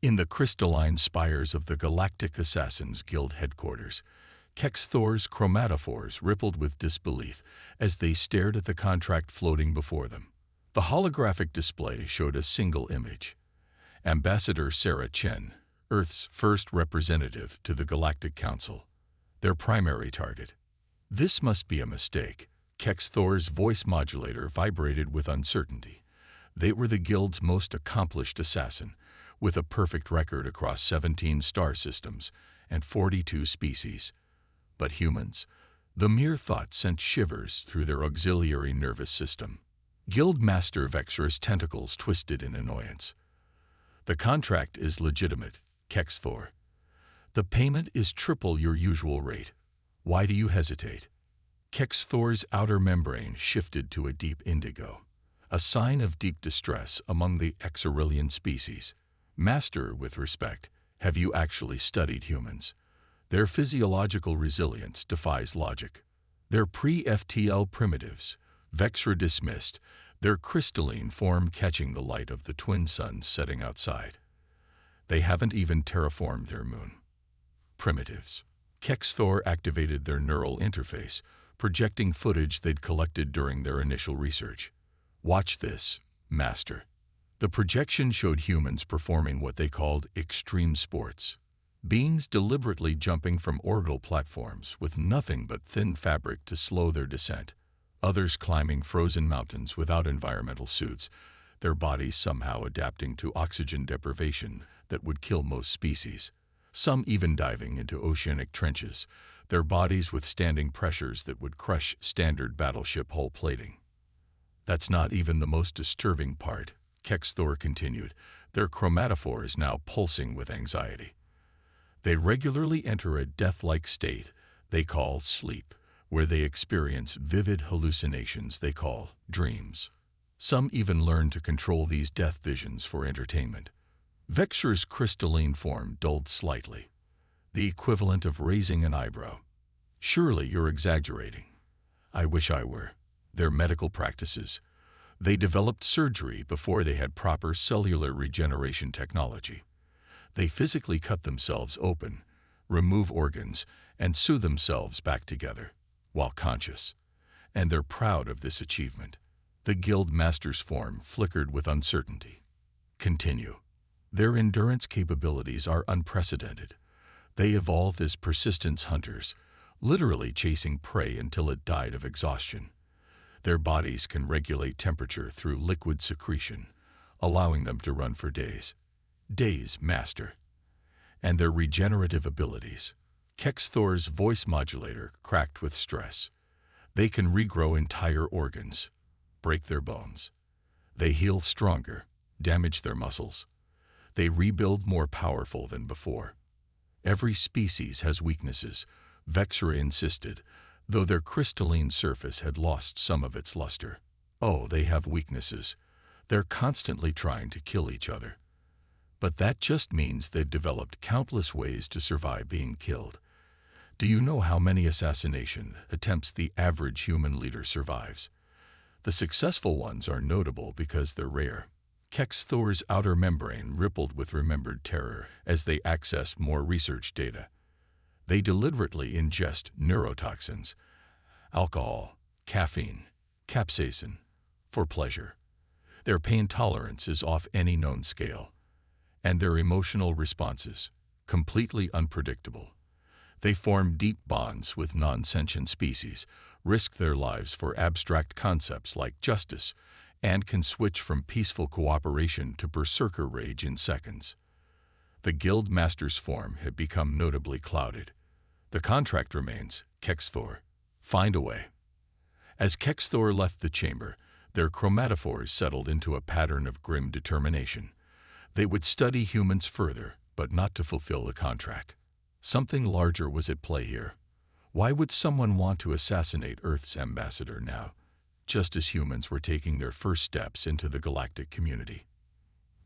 In the crystalline spires of the Galactic Assassins Guild headquarters, Kex-Thor's chromatophores rippled with disbelief as they stared at the contract floating before them. The holographic display showed a single image. Ambassador Sarah Chen, Earth's first representative to the Galactic Council, their primary target. This must be a mistake. Kex-Thor's voice modulator vibrated with uncertainty. They were the Guild's most accomplished assassin, with a perfect record across 17 star systems and 42 species. But humans? The mere thought sent shivers through their auxiliary nervous system. Guild Master Vexra's tentacles twisted in annoyance. The contract is legitimate, Kex-Thor. The payment is triple your usual rate. Why do you hesitate? Kex-Thor's outer membrane shifted to a deep indigo, a sign of deep distress among the Exarillion species. Master, with respect, have you actually studied humans? Their physiological resilience defies logic. They're pre-FTL primitives, Vexra dismissed, their crystalline form catching the light of the twin suns setting outside. They haven't even terraformed their moon. Primitives. Kex-Thor activated their neural interface, projecting footage they'd collected during their initial research. Watch this, Master. The projection showed humans performing what they called extreme sports. Beings deliberately jumping from orbital platforms with nothing but thin fabric to slow their descent. Others climbing frozen mountains without environmental suits, their bodies somehow adapting to oxygen deprivation that would kill most species. Some even diving into oceanic trenches, their bodies withstanding pressures that would crush standard battleship hull plating. That's not even the most disturbing part, Kex-Thor continued, their chromatophores now pulsing with anxiety. They regularly enter a death-like state they call sleep, where they experience vivid hallucinations they call dreams. Some even learn to control these death visions for entertainment. Vexra's crystalline form dulled slightly, the equivalent of raising an eyebrow. Surely you're exaggerating. I wish I were. Their medical practices. They developed surgery before they had proper cellular regeneration technology. They physically cut themselves open, remove organs, and sew themselves back together, while conscious. And they're proud of this achievement. The Guild Master's form flickered with uncertainty. Continue. Their endurance capabilities are unprecedented. They evolved as persistence hunters, literally chasing prey until it died of exhaustion. Their bodies can regulate temperature through liquid secretion, allowing them to run for days. Days, Master. And their regenerative abilities. Kex-Thor's voice modulator cracked with stress. They can regrow entire organs, break their bones. They heal stronger, damage their muscles. They rebuild more powerful than before. Every species has weaknesses, Vexra insisted, though their crystalline surface had lost some of its luster. Oh, they have weaknesses. They're constantly trying to kill each other. But that just means they've developed countless ways to survive being killed. Do you know how many assassination attempts the average human leader survives? The successful ones are notable because they're rare. Kex-Thor's outer membrane rippled with remembered terror as they accessed more research data. They deliberately ingest neurotoxins, alcohol, caffeine, capsaicin, for pleasure. Their pain tolerance is off any known scale, and their emotional responses, completely unpredictable. They form deep bonds with non-sentient species, risk their lives for abstract concepts like justice, and can switch from peaceful cooperation to berserker rage in seconds. The Guild Master's form had become notably clouded. The contract remains, Kex-Thor. Find a way. As Kex-Thor left the chamber, their chromatophores settled into a pattern of grim determination. They would study humans further, but not to fulfill the contract. Something larger was at play here. Why would someone want to assassinate Earth's ambassador now, just as humans were taking their first steps into the galactic community?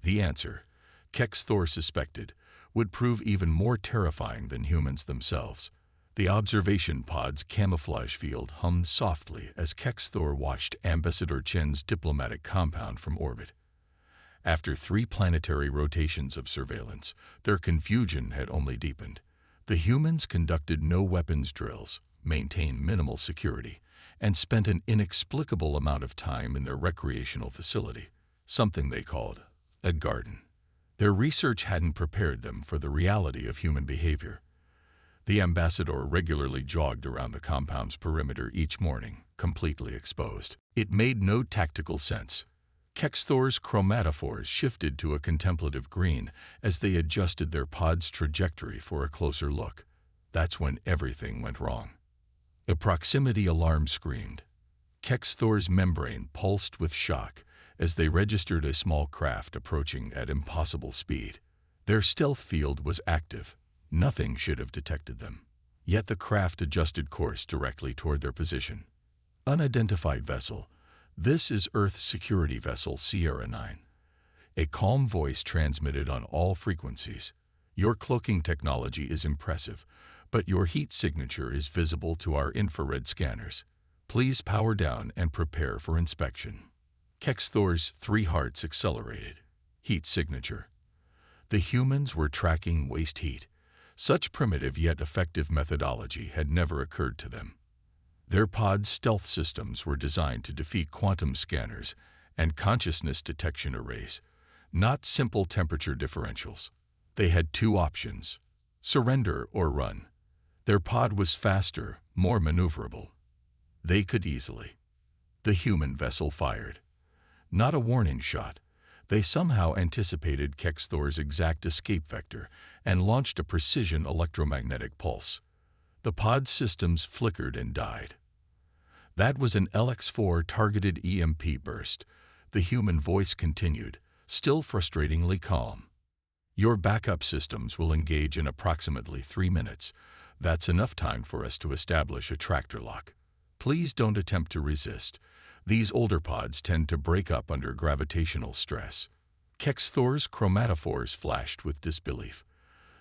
The answer, Kex-Thor suspected, would prove even more terrifying than humans themselves. The observation pod's camouflage field hummed softly as Kex-Thor watched Ambassador Chen's diplomatic compound from orbit. After 3 planetary rotations of surveillance, their confusion had only deepened. The humans conducted no weapons drills, maintained minimal security, and spent an inexplicable amount of time in their recreational facility, something they called a garden. Their research hadn't prepared them for the reality of human behavior. The ambassador regularly jogged around the compound's perimeter each morning, completely exposed. It made no tactical sense. Kexthor's chromatophores shifted to a contemplative green as they adjusted their pod's trajectory for a closer look. That's when everything went wrong. A proximity alarm screamed. Kexthor's membrane pulsed with shock as they registered a small craft approaching at impossible speed. Their stealth field was active. Nothing should have detected them. Yet the craft adjusted course directly toward their position. Unidentified vessel. This is Earth's security vessel Sierra 9. A calm voice transmitted on all frequencies. Your cloaking technology is impressive, but your heat signature is visible to our infrared scanners. Please power down and prepare for inspection. Kexthor's 3 hearts accelerated. Heat signature. The humans were tracking waste heat. Such primitive yet effective methodology had never occurred to them. Their pod's stealth systems were designed to defeat quantum scanners and consciousness detection arrays, not simple temperature differentials. They had 2 options: surrender or run. Their pod was faster, more maneuverable. They could easily. The human vessel fired. Not a warning shot. They somehow anticipated Kexthor's exact escape vector and launched a precision electromagnetic pulse. The pod systems flickered and died. That was an LX-4 targeted EMP burst. The human voice continued, still frustratingly calm. Your backup systems will engage in approximately 3 minutes. That's enough time for us to establish a tractor lock. Please don't attempt to resist. These older pods tend to break up under gravitational stress. Kexthor's chromatophores flashed with disbelief.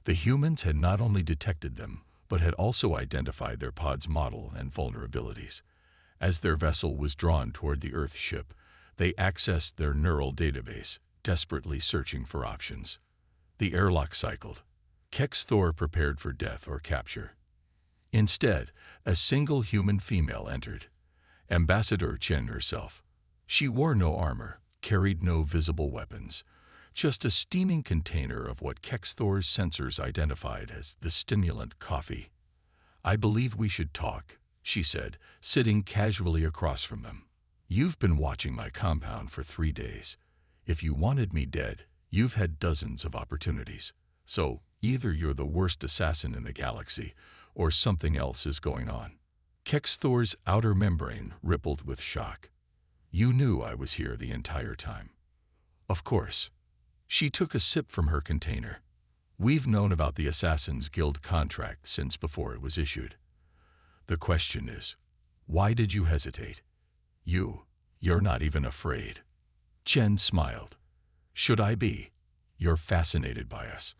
The humans had not only detected them, but had also identified their pod's model and vulnerabilities. As their vessel was drawn toward the Earth ship, they accessed their neural database, desperately searching for options. The airlock cycled. Kexthor prepared for death or capture. Instead, a single human female entered. Ambassador Chen herself. She wore no armor, carried no visible weapons, just a steaming container of what Kexthor's sensors identified as the stimulant coffee. "I believe we should talk," she said, sitting casually across from them. "You've been watching my compound for 3 days. If you wanted me dead, you've had dozens of opportunities. So either you're the worst assassin in the galaxy, or something else is going on." Kexthor's outer membrane rippled with shock. "You knew I was here the entire time." "Of course." She took a sip from her container. "We've known about the Assassin's Guild contract since before it was issued. The question is, why did you hesitate? You're not even afraid." Chen smiled. "Should I be? You're fascinated by us.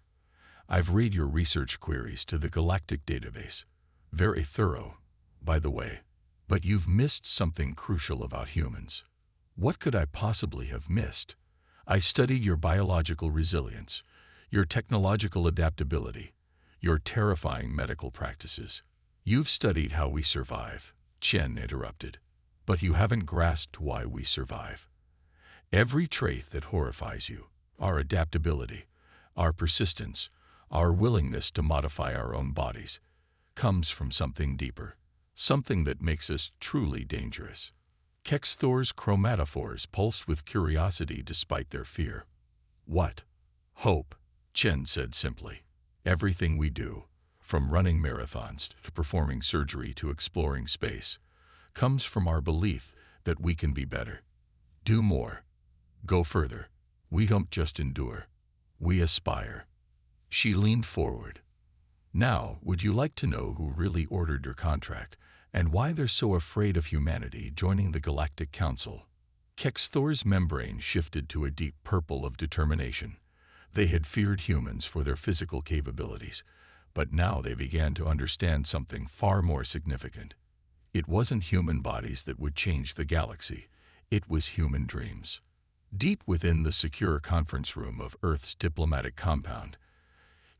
I've read your research queries to the Galactic Database. Very thorough, by the way. But you've missed something crucial about humans." "What could I possibly have missed?" "I studied your biological resilience, your technological adaptability, your terrifying medical practices." "You've studied how we survive," Chen interrupted. "But you haven't grasped why we survive. Every trait that horrifies you, our adaptability, our persistence, our willingness to modify our own bodies, comes from something deeper, something that makes us truly dangerous." Kexthor's chromatophores pulsed with curiosity despite their fear. "What?" "Hope," Chen said simply. "Everything we do, from running marathons to performing surgery to exploring space, comes from our belief that we can be better, do more, go further. We don't just endure, we aspire." She leaned forward. "Now, would you like to know who really ordered your contract, and why they're so afraid of humanity joining the Galactic Council?" Kexthor's membrane shifted to a deep purple of determination. They had feared humans for their physical capabilities, but now they began to understand something far more significant. It wasn't human bodies that would change the galaxy. It was human dreams. Deep within the secure conference room of Earth's diplomatic compound,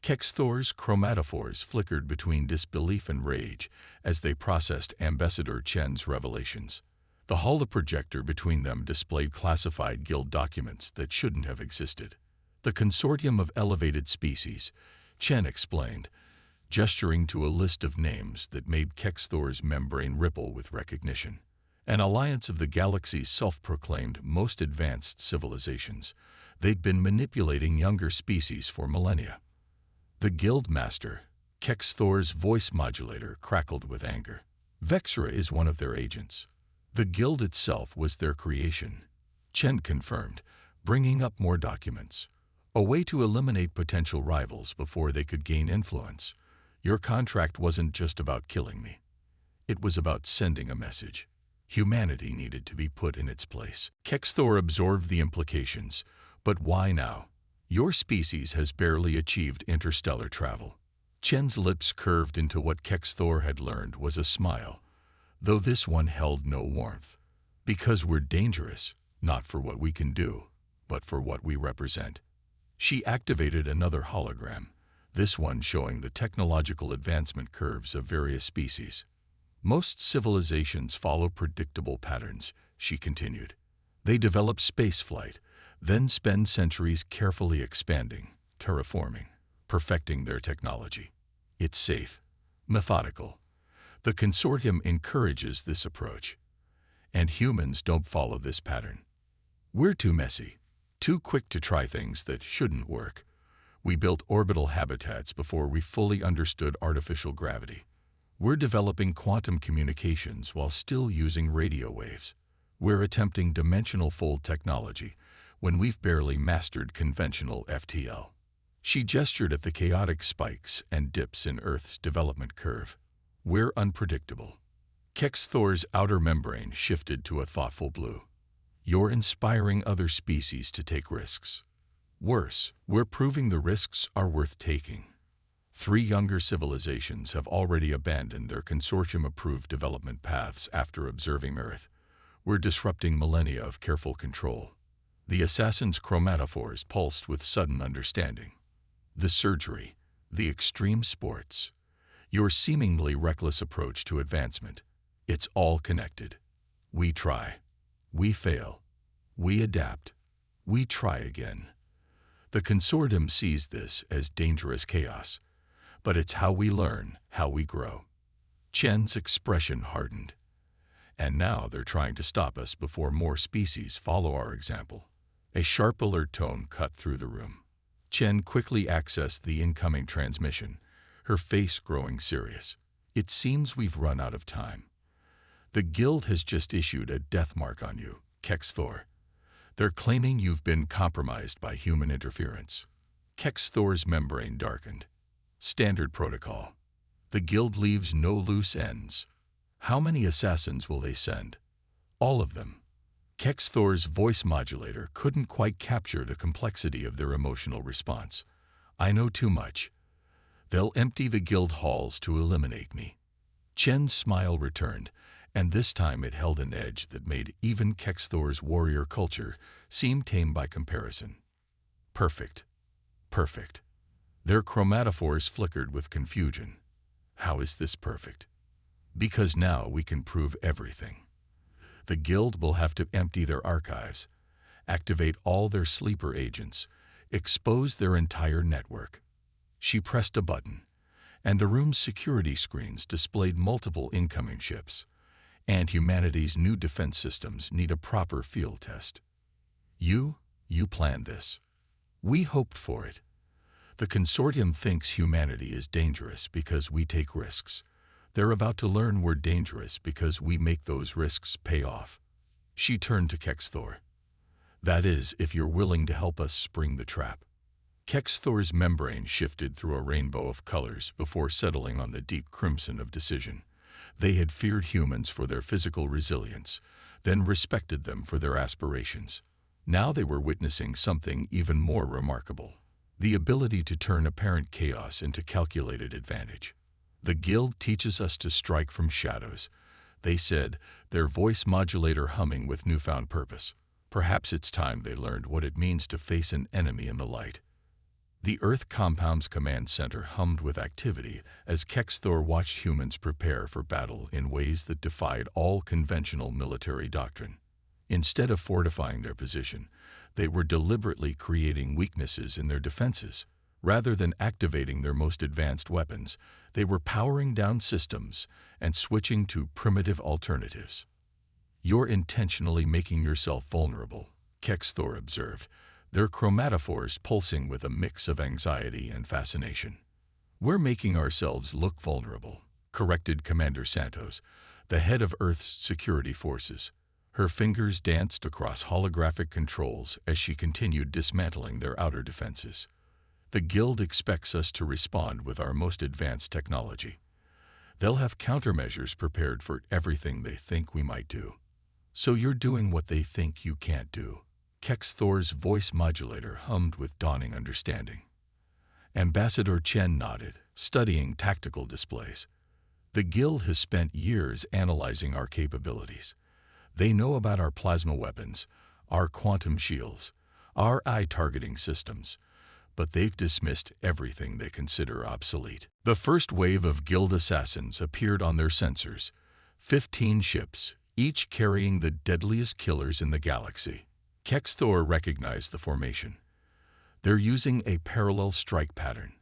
Kexthor's chromatophores flickered between disbelief and rage as they processed Ambassador Chen's revelations. The holoprojector between them displayed classified guild documents that shouldn't have existed. The consortium of elevated species, Chen explained, gesturing to a list of names that made Kexthor's membrane ripple with recognition. An alliance of the galaxy's self-proclaimed most advanced civilizations. They'd been manipulating younger species for millennia. The guild master, Kexthor's voice modulator, crackled with anger. Vexra is one of their agents. The guild itself was their creation, Chen confirmed, bringing up more documents. A way to eliminate potential rivals before they could gain influence. Your contract wasn't just about killing me. It was about sending a message. Humanity needed to be put in its place. Kexthor absorbed the implications. But why now? Your species has barely achieved interstellar travel. Chen's lips curved into what Kexthor had learned was a smile, though this one held no warmth. Because we're dangerous, not for what we can do, but for what we represent. She activated another hologram, this one showing the technological advancement curves of various species. Most civilizations follow predictable patterns, she continued. They develop spaceflight, then spend centuries carefully expanding, terraforming, perfecting their technology. It's safe, methodical. The consortium encourages this approach. And humans don't follow this pattern. We're too messy, too quick to try things that shouldn't work. We built orbital habitats before we fully understood artificial gravity. We're developing quantum communications while still using radio waves. We're attempting dimensional fold technology when we've barely mastered conventional FTL. She gestured at the chaotic spikes and dips in Earth's development curve. We're unpredictable. Kexthor's outer membrane shifted to a thoughtful blue. You're inspiring other species to take risks. Worse, we're proving the risks are worth taking. 3 younger civilizations have already abandoned their consortium-approved development paths after observing Earth. We're disrupting millennia of careful control. The assassin's chromatophores pulsed with sudden understanding. The surgery, the extreme sports, your seemingly reckless approach to advancement. It's all connected. We try. We fail. We adapt. We try again. The consortium sees this as dangerous chaos. But it's how we learn, how we grow. Chen's expression hardened. And now they're trying to stop us before more species follow our example. A sharp alert tone cut through the room. Chen quickly accessed the incoming transmission, her face growing serious. It seems we've run out of time. The guild has just issued a death mark on you, Kexthor. They're claiming you've been compromised by human interference. Kexthor's membrane darkened. Standard protocol. The guild leaves no loose ends. How many assassins will they send? All of them. Kexthor's voice modulator couldn't quite capture the complexity of their emotional response. I know too much. They'll empty the guild halls to eliminate me. Chen's smile returned, and this time it held an edge that made even Kexthor's warrior culture seem tame by comparison. Perfect. Perfect. Their chromatophores flickered with confusion. How is this perfect? Because now we can prove everything. The guild will have to empty their archives, activate all their sleeper agents, expose their entire network. She pressed a button, and the room's security screens displayed multiple incoming ships, and humanity's new defense systems need a proper field test. You planned this. We hoped for it. The consortium thinks humanity is dangerous because we take risks. They're about to learn we're dangerous because we make those risks pay off. She turned to Kexthor. That is, if you're willing to help us spring the trap. Kexthor's membrane shifted through a rainbow of colors before settling on the deep crimson of decision. They had feared humans for their physical resilience, then respected them for their aspirations. Now they were witnessing something even more remarkable. The ability to turn apparent chaos into calculated advantage. The guild teaches us to strike from shadows, they said, their voice modulator humming with newfound purpose. Perhaps it's time they learned what it means to face an enemy in the light. The Earth Compound's command center hummed with activity as Kexthor watched humans prepare for battle in ways that defied all conventional military doctrine. Instead of fortifying their position, they were deliberately creating weaknesses in their defenses. Rather than activating their most advanced weapons, they were powering down systems and switching to primitive alternatives. "You're intentionally making yourself vulnerable," Kexthor observed, their chromatophores pulsing with a mix of anxiety and fascination. "We're making ourselves look vulnerable," corrected Commander Santos, the head of Earth's security forces. Her fingers danced across holographic controls as she continued dismantling their outer defenses. "The Guild expects us to respond with our most advanced technology. They'll have countermeasures prepared for everything they think we might do." "So you're doing what they think you can't do." Kexthor's voice modulator hummed with dawning understanding. Ambassador Chen nodded, studying tactical displays. "The Guild has spent years analyzing our capabilities. They know about our plasma weapons, our quantum shields, our eye-targeting systems, but they've dismissed everything they consider obsolete." The first wave of Guild assassins appeared on their sensors, 15 ships, each carrying the deadliest killers in the galaxy. Kexthor recognized the formation. "They're using a parallel strike pattern.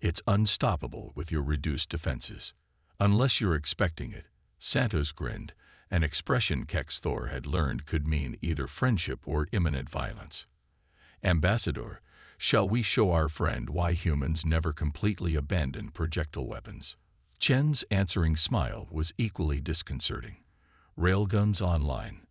It's unstoppable with your reduced defenses. Unless you're expecting it." Santos grinned, an expression Kexthor had learned could mean either friendship or imminent violence. "Ambassador, shall we show our friend why humans never completely abandon projectile weapons?" Chen's answering smile was equally disconcerting. "Railguns online."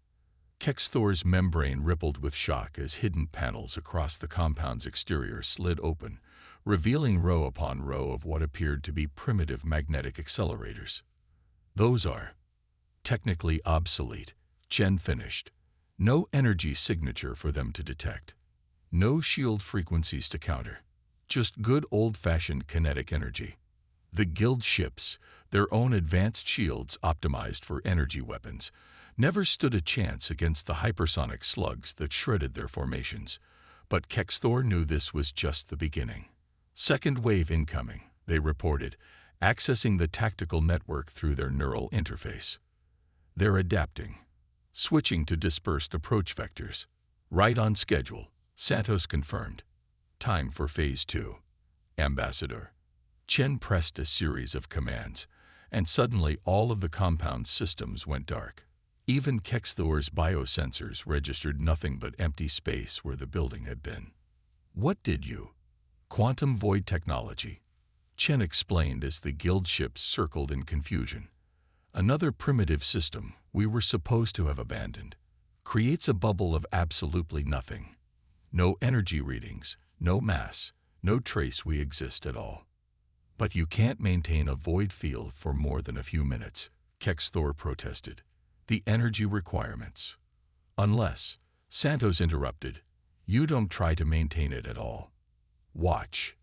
Kexthor's membrane rippled with shock as hidden panels across the compound's exterior slid open, revealing row upon row of what appeared to be primitive magnetic accelerators. "Those are technically obsolete," Chen finished. "No energy signature for them to detect. No shield frequencies to counter. Just good old-fashioned kinetic energy. The Guild ships, their own advanced shields optimized for energy weapons, never stood a chance against the hypersonic slugs that shredded their formations. But Kexthor knew this was just the beginning. "Second wave incoming," they reported, accessing the tactical network through their neural interface. "They're adapting, switching to dispersed approach vectors." "Right on schedule," Santos confirmed. "Time for Phase 2. Ambassador." Chen pressed a series of commands, and suddenly all of the compound's systems went dark. Even Kexthor's biosensors registered nothing but empty space where the building had been. "What did you?" "Quantum void technology," Chen explained as the Guild ships circled in confusion. "Another primitive system we were supposed to have abandoned. Creates a bubble of absolutely nothing. No energy readings, no mass, no trace we exist at all." "But you can't maintain a void field for more than a few minutes," Kexthor protested. "The energy requirements." "Unless," Santos interrupted, "you don't try to maintain it at all. Watch."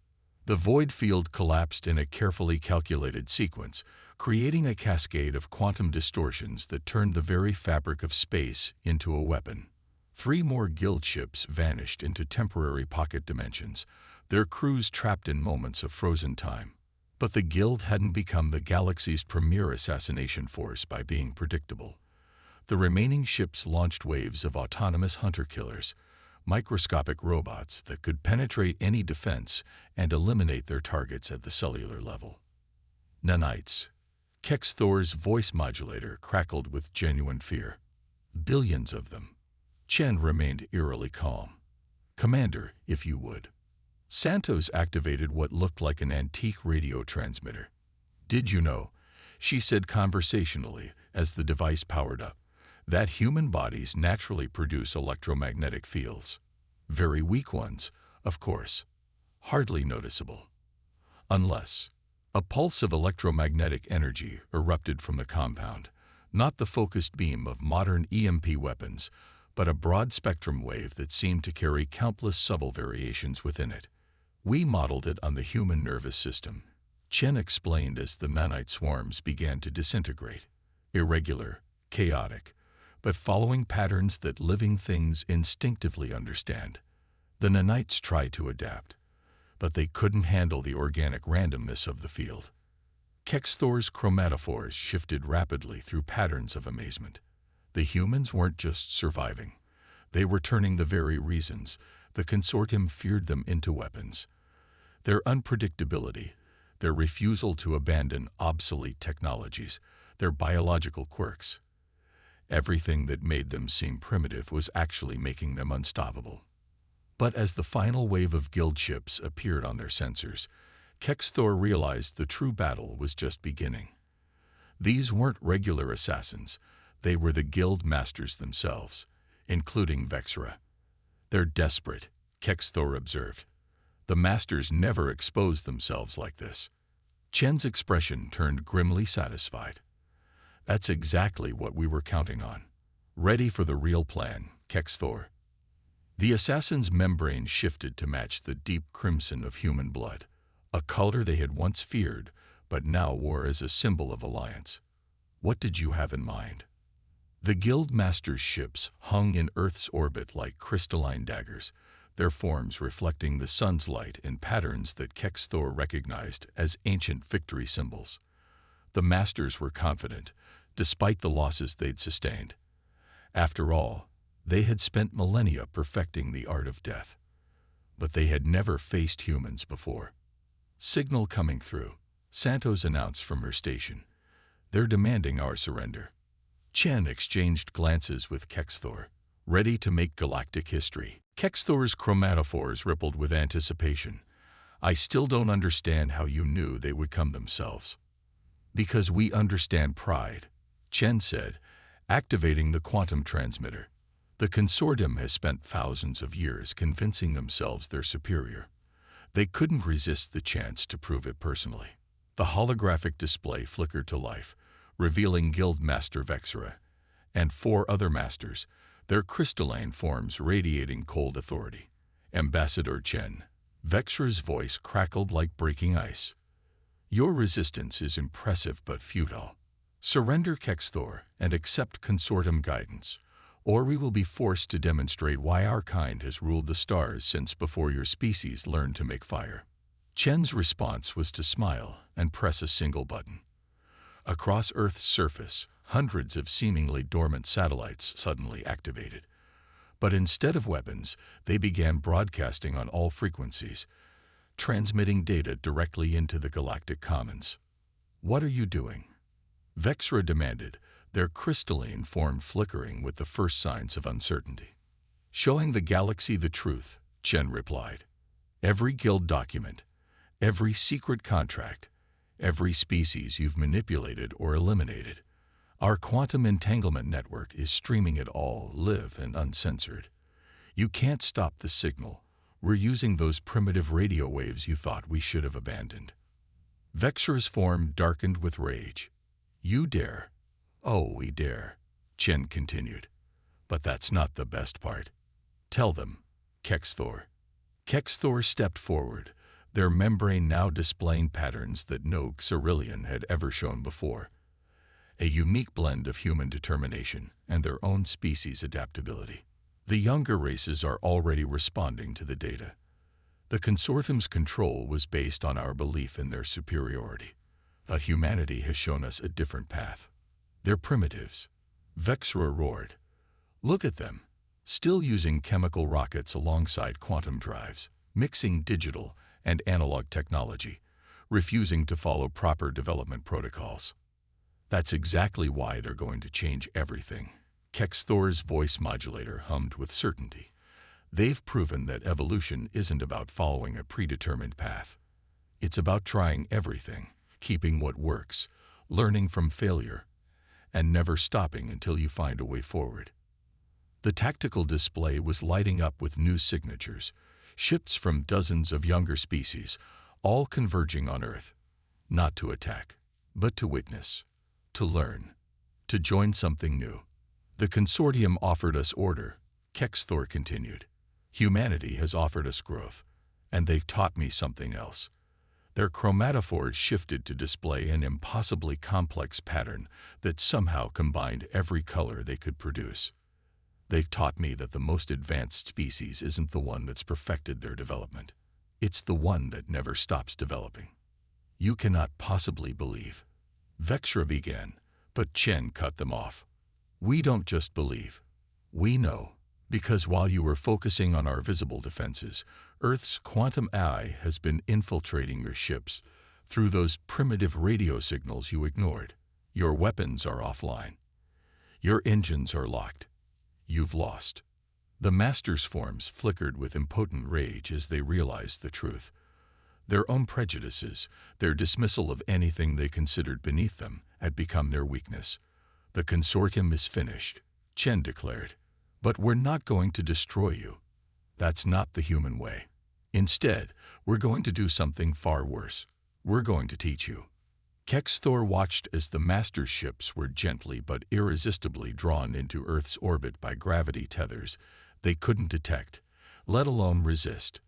The void field collapsed in a carefully calculated sequence, creating a cascade of quantum distortions that turned the very fabric of space into a weapon. 3 more Guild ships vanished into temporary pocket dimensions, their crews trapped in moments of frozen time. But the Guild hadn't become the galaxy's premier assassination force by being predictable. The remaining ships launched waves of autonomous hunter-killers, microscopic robots that could penetrate any defense and eliminate their targets at the cellular level. "Nanites." Kexthor's voice modulator crackled with genuine fear. "Billions of them." Chen remained eerily calm. "Commander, if you would." Santos activated what looked like an antique radio transmitter. "Did you know," she said conversationally as the device powered up, "that human bodies naturally produce electromagnetic fields? Very weak ones, of course. Hardly noticeable. Unless a pulse of electromagnetic energy erupted from the compound, not the focused beam of modern EMP weapons, but a broad-spectrum wave that seemed to carry countless subtle variations within it. We modeled it on the human nervous system," Chen explained as the nanite swarms began to disintegrate. "Irregular, chaotic, but following patterns that living things instinctively understand. The nanites tried to adapt, but they couldn't handle the organic randomness of the field. Kexthor's chromatophores shifted rapidly through patterns of amazement. The humans weren't just surviving. They were turning the very reasons the consortium feared them into weapons. Their unpredictability, their refusal to abandon obsolete technologies, their biological quirks. Everything that made them seem primitive was actually making them unstoppable. But as the final wave of guild ships appeared on their sensors, Kexthor realized the true battle was just beginning. These weren't regular assassins. They were the guild masters themselves, including Vexra. They're desperate, Kexthor observed. The masters never exposed themselves like this. Chen's expression turned grimly satisfied. That's exactly what we were counting on. Ready for the real plan, Kexthor. The assassin's membrane shifted to match the deep crimson of human blood, a color they had once feared, but now wore as a symbol of alliance. What did you have in mind? The guild master's ships hung in Earth's orbit like crystalline daggers, their forms reflecting the sun's light in patterns that Kexthor recognized as ancient victory symbols. The masters were confident, despite the losses they'd sustained. After all, they had spent millennia perfecting the art of death. But they had never faced humans before. Signal coming through, Santos announced from her station. They're demanding our surrender. Chen exchanged glances with Kexthor, ready to make galactic history. Kexthor's chromatophores rippled with anticipation. I still don't understand how you knew they would come themselves. Because we understand pride, Chen said, activating the quantum transmitter. The consortium has spent thousands of years convincing themselves they're superior. They couldn't resist the chance to prove it personally. The holographic display flickered to life, revealing Guild Master Vexra and 4 other masters, their crystalline forms radiating cold authority. Ambassador Chen. Vexra's voice crackled like breaking ice. Your resistance is impressive but futile. Surrender, Kexthor, and accept consortium guidance, or we will be forced to demonstrate why our kind has ruled the stars since before your species learned to make fire. Chen's response was to smile and press a single button. Across Earth's surface, hundreds of seemingly dormant satellites suddenly activated. But instead of weapons, they began broadcasting on all frequencies, transmitting data directly into the galactic commons. What are you doing? Vexra demanded, their crystalline form flickering with the first signs of uncertainty. Showing the galaxy the truth, Chen replied. Every guild document, every secret contract, every species you've manipulated or eliminated. Our quantum entanglement network is streaming it all, live and uncensored. You can't stop the signal. We're using those primitive radio waves you thought we should have abandoned. Vexra's form darkened with rage. You dare? Oh, we dare, Chen continued. But that's not the best part. Tell them, Kexthor. Kexthor stepped forward, their membrane now displaying patterns that no Xerillian had ever shown before. A unique blend of human determination and their own species' adaptability. The younger races are already responding to the data. The consortium's control was based on our belief in their superiority. But humanity has shown us a different path. They're primitives. Vexra roared. Look at them, still using chemical rockets alongside quantum drives, mixing digital and analog technology, refusing to follow proper development protocols. That's exactly why they're going to change everything. Kexthor's voice modulator hummed with certainty. They've proven that evolution isn't about following a predetermined path. It's about trying everything, keeping what works, learning from failure, and never stopping until you find a way forward. The tactical display was lighting up with new signatures, ships from dozens of younger species, all converging on Earth, not to attack, but to witness, to learn, to join something new. The consortium offered us order, Kexthor continued. Humanity has offered us growth, and they've taught me something else. Their chromatophores shifted to display an impossibly complex pattern that somehow combined every color they could produce. They've taught me that the most advanced species isn't the one that's perfected their development. It's the one that never stops developing. You cannot possibly believe. Vexra began, but Chen cut them off. We don't just believe. We know. Because while you were focusing on our visible defenses, Earth's quantum AI has been infiltrating your ships through those primitive radio signals you ignored. Your weapons are offline. Your engines are locked. You've lost. The Master's forms flickered with impotent rage as they realized the truth. Their own prejudices, their dismissal of anything they considered beneath them, had become their weakness. The consortium is finished, Chen declared. But we're not going to destroy you. That's not the human way. Instead, we're going to do something far worse. We're going to teach you. Kexthor watched as the Master's ships were gently but irresistibly drawn into Earth's orbit by gravity tethers they couldn't detect, let alone resist.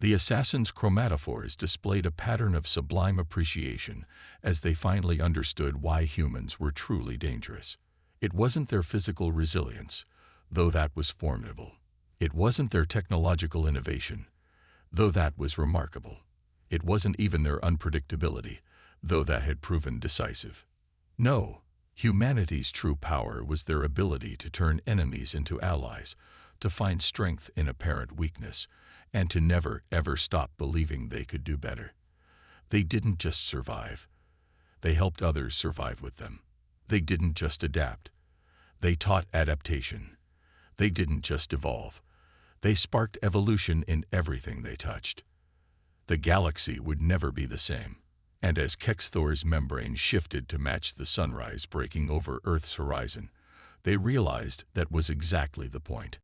The assassins' chromatophores displayed a pattern of sublime appreciation as they finally understood why humans were truly dangerous. It wasn't their physical resilience, though that was formidable. It wasn't their technological innovation, though that was remarkable. It wasn't even their unpredictability, though that had proven decisive. No, humanity's true power was their ability to turn enemies into allies, to find strength in apparent weakness, and to never, ever stop believing they could do better. They didn't just survive. They helped others survive with them. They didn't just adapt. They taught adaptation. They didn't just evolve. They sparked evolution in everything they touched. The galaxy would never be the same. And as Kexthor's membrane shifted to match the sunrise breaking over Earth's horizon, they realized that was exactly the point.